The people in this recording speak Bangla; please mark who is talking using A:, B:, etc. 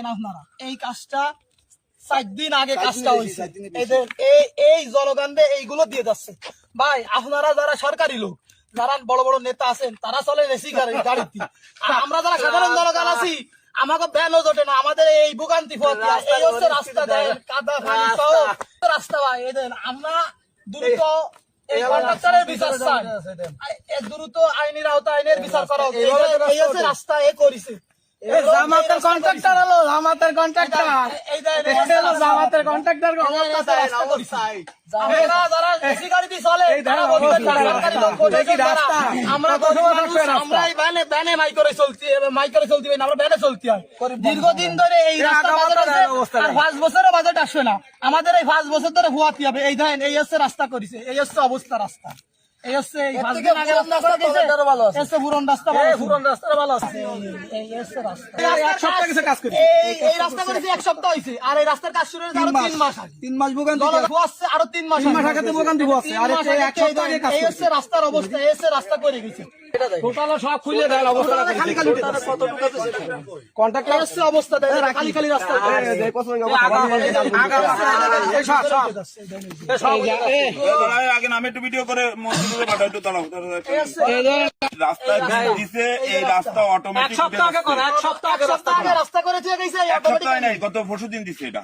A: দেখেন আপনারা এই কাজটা 4 দিন আগে কাজটা হয়েছে। এই জনগণে এইগুলো দিয়ে যাচ্ছে। ভাই আপনারা যারা সরকারি লোক, যারা বড় বড় নেতা আছেন, তারা চলে রেসি গাড়িতে, আর আমরা যারা সাধারণ জনগণ আছি আমাকে ভ্যানও জোটে না। আমাদের এই ভোগান্তি এই হচ্ছে রাস্তা, দেয় কাদা পানি সহ রাস্তা। ভাই এদের আমরা দ্রুত এই কন্ট্রাক্টরের বিচার চাই, দ্রুত আইনের আওতায় আইনের বিচার করা হোক। এই হচ্ছে রাস্তা এ করেছে জামাতের কন্ট্রাক্টর হলো, জামাতের কন্ট্রাক্টর জামাতের কন্ট্রাক্টর যারা এসি গাড়িতে চলে আমরা ব্যানে মাই করে চলছি, আমরা ব্যানে চলতে হয় দীর্ঘদিন ধরে। এই রাস্তা 5 বছরের বাজেট আসবে না আমাদের, এই 5 বছর ধরে হুয়াতে হবে। এই দেখেন এই হচ্ছে রাস্তা করেছে, এই হচ্ছে অবস্থা রাস্তা। এই হচ্ছে এই পুরন রাস্তা, পুরন রাস্তা ভালো আছে। এই রাস্তা করেছে 1 সপ্তাহ হয়েছে, আর এই রাস্তার কাজ শুরু হয়েছে আরো 3 মাস আগে।
B: 3 মাস ভোগান্তি
A: আরো 3 মাস
B: আগে ভোগান্তি হচ্ছে। আর এক সপ্তাহ আগে কাজ
A: এই হচ্ছে রাস্তার অবস্থা, এই হচ্ছে রাস্তা করে গেছে।
B: টোটাল সব খুলে দেয় অবস্থা, খালি খালি কন্ট্রাক্টর হচ্ছে অবস্থা দেয়, খালি খালি রাস্তা।
C: আগে নামে একটু ভিডিও করে মসজিদে পাঠাই, একটু দাঁড়াও। রাস্তা দিছে, এই রাস্তা অটোমেটিক
A: এক সপ্তাহ আগে রাস্তা করেছে,
C: এক সপ্তাহ নাই, গত 4 দিন দিছে এটা।